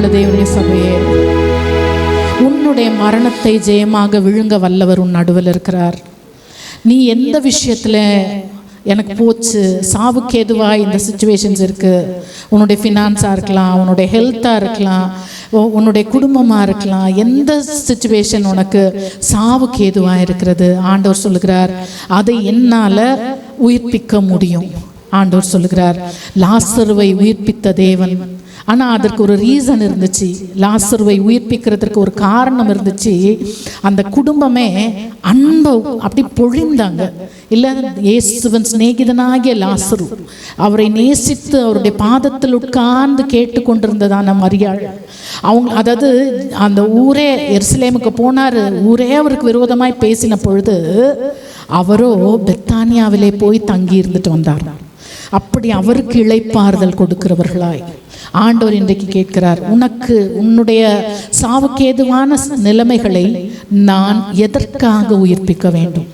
தேவனுடைய சபையே, உன்னுடைய மரணத்தை ஜெயமாக விழுங்க வல்லவர் உன் நடுவில் இருக்கிறார். நீ எந்த விஷயத்தில் எனக்கு போச்சு, சாவுக்கு எதுவாக இந்த சிச்சுவேஷன்ஸ் இருக்குது, உன்னுடைய ஃபினான்ஸாக இருக்கலாம், உன்னுடைய ஹெல்த்தாக இருக்கலாம், உன்னுடைய குடும்பமாக இருக்கலாம், எந்த சிச்சுவேஷன் உனக்கு சாவுக்கு எதுவாக இருக்கிறது, ஆண்டவர் சொல்லுகிறார் அதை என்னால் உயிர்ப்பிக்க முடியும். ஆண்டவர் சொல்லுகிறார் லாசருவை உயிர்ப்பித்த தேவன். ஆனால் அதற்கு ஒரு ரீசன் இருந்துச்சு. லாசருவை உயிர்ப்பிக்கிறதுக்கு ஒரு காரணம் இருந்துச்சு. அந்த குடும்பமே அன்பை அப்படி பொழிந்தாங்க. இல்லை, இயேசுவின் சிநேகிதனாகிய லாசரு அவரை நேசித்து அவருடைய பாதத்தில் உட்கார்ந்து கேட்டுக்கொண்டிருந்ததான மரியாள், அவங்க அதாவது அந்த ஊரே எருசலேமுக்கு போனார். ஊரே அவருக்கு விரோதமாய் பேசின பொழுது அவரோ பெத்தானியாவிலே போய் தங்கி இருந்துட்டு வந்தார். அப்படி அவருக்கு இளைப்பாறுதல் கொடுக்கிறவர்களாய் ஆண்டவர் இன்றைக்கு கேட்கிறார், உனக்கு உன்னுடைய சாவுக்கு ஏதுவான நிலைமைகளை நான் எதற்காக உயிர்ப்பிக்க வேண்டும்?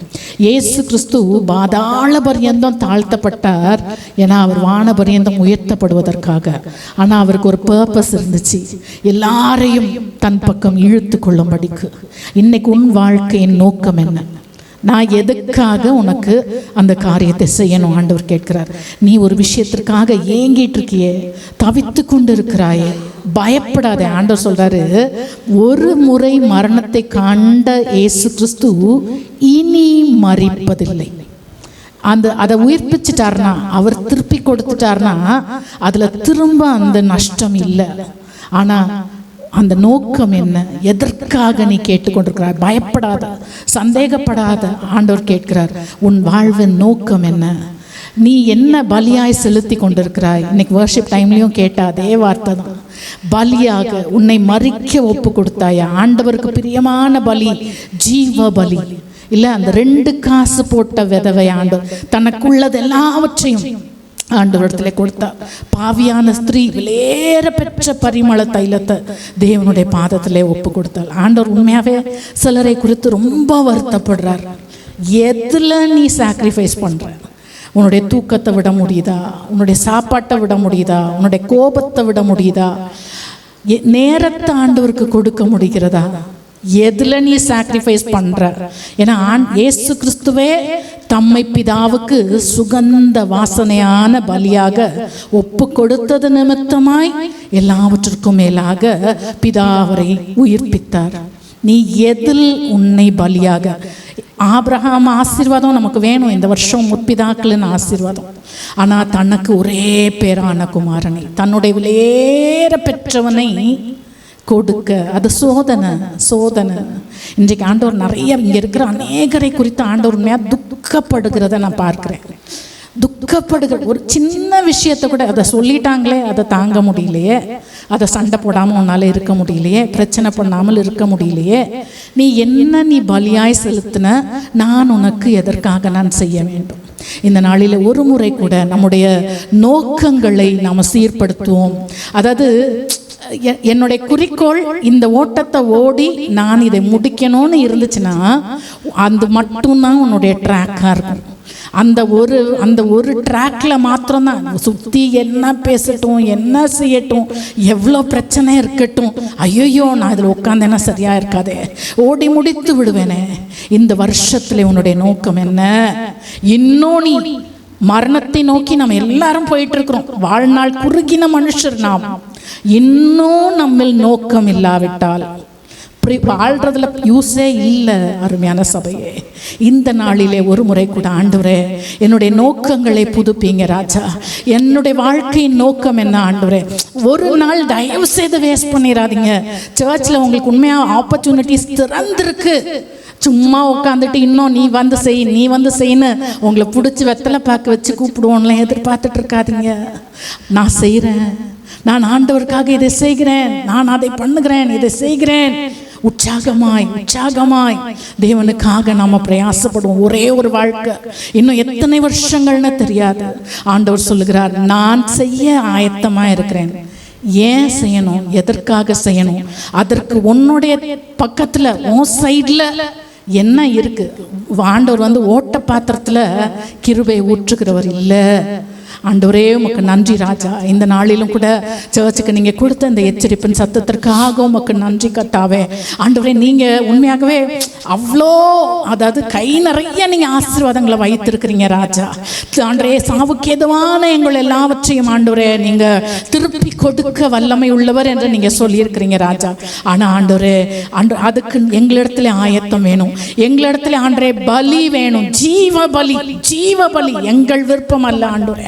இயேசு கிறிஸ்து பாதாள பரியந்தம் தாழ்த்தப்பட்டார், ஏன்னா அவர் வான பரியந்தம் உயர்த்தப்படுவதற்காக. ஆனால் அவருக்கு ஒரு பர்பஸ் இருந்துச்சு, எல்லாரையும் தன் பக்கம் இழுத்து கொள்ளும்படிக்கு. இன்னைக்கு உன் வாழ்க்கையின் நோக்கம் என்ன? நான் எதுக்காக உனக்கு அந்த காரியத்தை செய்யணும்? ஆண்டவர் கேட்கிறார். நீ ஒரு விஷயத்திற்காக ஏங்கிட்டு இருக்கியே, தவித்து கொண்டு இருக்கிறாயே, பயப்படாதே. ஆண்டவர் சொல்றாரு, ஒரு முறை மரணத்தை கண்ட இயேசு கிறிஸ்து இனி மரிப்பதில்லை. அதை உயிர்ப்பிச்சிட்டார்னா, அவர் திருப்பி கொடுத்துட்டார்னா அதுல திரும்ப அந்த நஷ்டம் இல்லை. ஆனா அந்த நோக்கம் என்ன? எதற்காக நீ கேட்டுக்கொண்டிருக்கிறாய்? பயப்படாத, சந்தேகப்படாத. ஆண்டவர் கேட்கிறார், உன் வாழ்வின் நோக்கம் என்ன? நீ என்ன பலியாய் செலுத்தி கொண்டிருக்கிறாய்? இன்னைக்கு வர்ஷிப் டைம்லையும் கேட்ட அதே வார்த்தை தான். பலியாக உன்னை மறிக்க ஒப்பு கொடுத்தாயா? ஆண்டவருக்கு பிரியமான பலி ஜீவ பலி இல்லை, அந்த 2 காசு போட்ட விதவை ஆண்டவர் தனக்குள்ளது எல்லாவற்றையும் ஆண்டவரிடத்துல கொடுத்தா. பாவியான ஸ்திரீ விலையேற பெற்ற பரிமள தைலத்தை தேவனுடைய பாதத்திலே ஒப்பு கொடுத்தாள். ஆண்டவர் உண்மையாகவே சிலரை குறித்து ரொம்ப வருத்தப்படுறார். எதில் நீ சாக்ரிஃபைஸ் பண்ணுற? உன்னுடைய தூக்கத்தை விட முடியுதா? உன்னுடைய சாப்பாட்டை விட முடியுதா? உன்னுடைய கோபத்தை விட முடியுதா? நேரத்தை ஆண்டவருக்கு கொடுக்க முடிகிறதா? எதில் நீ சாக்ரிஃபைஸ் பண்ணுற? ஏன்னா இயேசு கிறிஸ்துவே தம்மை பிதாவுக்கு சுகந்த வாசனையான பலியாக ஒப்பு கொடுத்தது நிமித்தமாய் எல்லாவற்றிற்கும் மேலாக பிதா அவரை உயிர்ப்பித்தார். நீ எதில் உன்னை பலியாக? ஆபிரகாம் ஆசீர்வாதம் நமக்கு வேணும், இந்த வருஷம் முற்பிதாக்களின் ஆசீர்வாதம். ஆனால் தனக்கு ஒரே பேரான குமாரனை, தன்னுடைய விலையேற பெற்றவனை கொடுக்க, அது சோதனை. இன்றைக்கு ஆண்டவர் நிறைய இங்கே இருக்கிற அநேகரை குறித்து ஆண்டவர் உண்மையாக துக்கப்படுகிறத நான் பார்க்குறேன். துக்கப்படுகிற ஒரு சின்ன விஷயத்தை கூட, அதை சொல்லிட்டாங்களே, அதை தாங்க முடியலையே, அதை சண்டை போடாமல் உன்னால் இருக்க முடியலையே, பிரச்சனை பண்ணாமல் இருக்க முடியலையே, நீ பலியாய் செலுத்தின, நான் உனக்கு எதற்காக நான் செய்ய வேண்டும்? இந்த நாளில் ஒரு முறை கூட நம்முடைய நோக்கங்களை நாம் சீர்படுத்துவோம். அதாவது என்னுடைய குறிக்கோள் இந்த ஓட்டத்தை ஓடி நான் இதை முடிக்கணும்னு இருந்துச்சுன்னா அது மட்டும்தான் உன்னுடைய ட்ராக்காக இருக்கும். அந்த ஒரு ட்ராக்ல மாத்திரம்தான். சுற்றி என்ன பேசட்டும், என்ன செய்யட்டும், எவ்வளோ பிரச்சனை இருக்கட்டும், ஐயோ நான் இதில் உட்காந்தேன்னா சரியாக இருக்காதே, ஓடி முடித்து விடுவேனே. இந்த வருஷத்துல உன்னுடைய நோக்கம் என்ன? இன்னும் நீ மரணத்தை நோக்கி நம்ம எல்லாரும் போயிட்டு இருக்கிறோம். வாழ்நாள் குறுகின மனுஷர் நாம். இன்னும் நம்மில் நோக்கம் இல்லாவிட்டால் வாழ்றதுல யூஸே இல்லை. அருமையான சபையே, இந்த நாளிலே ஒரு முறை கூட ஆண்டவரே என்னுடைய நோக்கங்களை புதுப்பிங்க ராஜா. என்னுடைய வாழ்க்கையின் நோக்கம் என்ன ஆண்டவரே? ஒரு நாள் தயவு செய்து வேஸ்ட் பண்ணிடாதீங்க. சர்ச்சில் உங்களுக்கு உண்மையாக ஆப்பர்ச்சுனிட்டிஸ் திறந்திருக்கு. சும்மா உட்காந்துட்டு இன்னும் நீ வந்து செய்யு உங்களை பிடிச்சி வெத்தலை பார்க்க வச்சு கூப்பிடுவோம்லாம் எதிர்பார்த்துட்டு இருக்காதீங்க. நான் செய்கிறேன், நான் ஆண்டவருக்காக இதை செய்கிறேன், நான் அதை பண்ணுகிறேன், இதை செய்கிறேன். உற்சாகமாய் தேவனுக்காக நாம பிரயாசப்படுவோம். ஒரே ஒரு வாழ்க்கை, இன்னும் எத்தனை வருஷங்கள்னு தெரியாது. ஆண்டவர் சொல்லுகிறார், நான் செய்ய ஆயத்தமா இருக்கிறேன். ஏன் செய்யணும்? எதற்காக செய்யணும்? அதற்கு உன்னுடைய பக்கத்துல உன் சைட்ல என்ன இருக்கு? ஆண்டவர் ஓட்ட பாத்திரத்துல கிருபை ஊற்றுகிறவர் இல்லை. ஆண்டவரே உமக்கு நன்றி ராஜா. இந்த நாளிலும் கூட சர்ச்சுக்கு நீங்கள் கொடுத்த இந்த எச்சரிப்பின் சத்தத்திற்காக உமக்கு நன்றி கர்த்தாவே. ஆண்டவரே நீங்கள் உண்மையாகவே அவ்வளோ, அதாவது கை நிறைய நீங்கள் ஆசீர்வாதங்களை வைத்திருக்கிறீங்க ராஜா. ஆண்டவரே சாவுக்கு எதுவான எங்கள் எல்லாவற்றையும் ஆண்டவரே நீங்கள் திருப்பி கொடுக்க வல்லமை உள்ளவர் என்று நீங்கள் சொல்லியிருக்கிறீங்க ராஜா. ஆனால் ஆண்டவரே அதுக்கு எங்களிடத்துல ஆயத்தம் வேணும். எங்களிடத்துல ஆண்டவரே பலி வேணும், ஜீவ பலி. ஜீவ பலி எங்கள் விருப்பம் அல்ல ஆண்டவரே.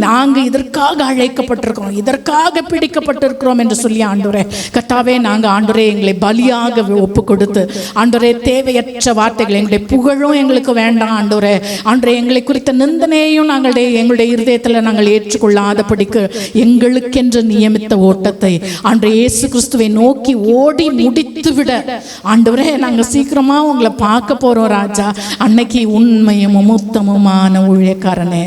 நாங்கள் இதற்காக அழைக்கப்பட்டிருக்கிறோம், இதற்காக பிடிக்கப்பட்டிருக்கிறோம் என்று சொல்லி ஆண்டவரே கர்த்தாவே நாங்கள் ஆண்டவரே எங்களை பலியாக ஒப்பு கொடுத்து ஆண்டவரே தேவையற்ற வார்த்தைகள், எங்களுடைய புகழும் எங்களுக்கு வேண்டாம் ஆண்டவரே. ஆண்டவரே எங்களை குறித்த நிந்தனையும் எங்களுடைய இருதயத்தில் நாங்கள் ஏற்றுக்கொள்ளாதபடிக்கு எங்களுக்கென்று நியமித்த ஓட்டத்தை ஆண்டவரே இயேசு கிறிஸ்துவை நோக்கி ஓடி முடித்து விட ஆண்டவரே நாங்கள் சீக்கிரமா உங்களை பார்க்க போறோம் ராஜா. அன்னைக்கு உண்மையும் உத்தமமான ஊழியக்காரனே,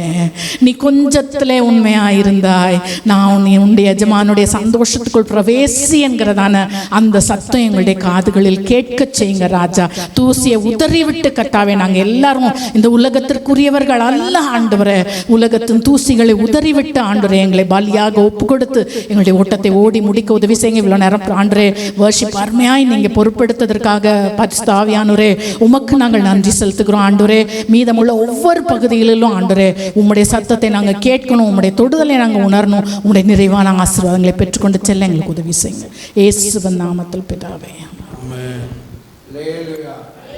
நீ கொஞ்சத்திலே உண்மையாயிருந்தாய், நான் உன்னுடைய எஜமானுடைய சந்தோஷத்துக்குள் பிரவேசி என்கிறதான அந்த சத்தம் எங்களுடைய காதுகளில் கேட்க செய்யுங்க ராஜா. தூசியை உதறிவிட்டு கர்த்தாவே நாங்கள் எல்லாரும் இந்த உலகத்திற்குரியவர்கள் அல்ல ஆண்டவரே. உலகத்தின் தூசிகளை உதறிவிட்டு ஆண்டவரே எங்களை பலியாக ஒப்பு கொடுத்து எங்களுடைய ஓட்டத்தை ஓடி முடிக்க உதவி செய்யுங்க. இவ்வளோ நேரம் ஆண்டவரே வர்ஷிப் அருமையாய் நீங்கள் பொறுப்பெடுத்ததற்காக பரிசுத்த ஆவியானவரே உமக்கு நாங்கள் நன்றி செலுத்துகிறோம் ஆண்டவரே. மீதமுள்ள ஒவ்வொரு பகுதிகளிலும் ஆண்டவரே உம்முடைய சத்தத்தை நாங்கள் கேட்கணும், உம்முடைய தொடுதலை நாங்கள் உணரணும், உம்முடைய நிறைவான ஆசீர்வாதங்களை பெற்றுக்கொண்டு செல்ல எங்களுக்கு உதவி செய்யுங்க. இயேசுவின் நாமத்தில் பிதாவே.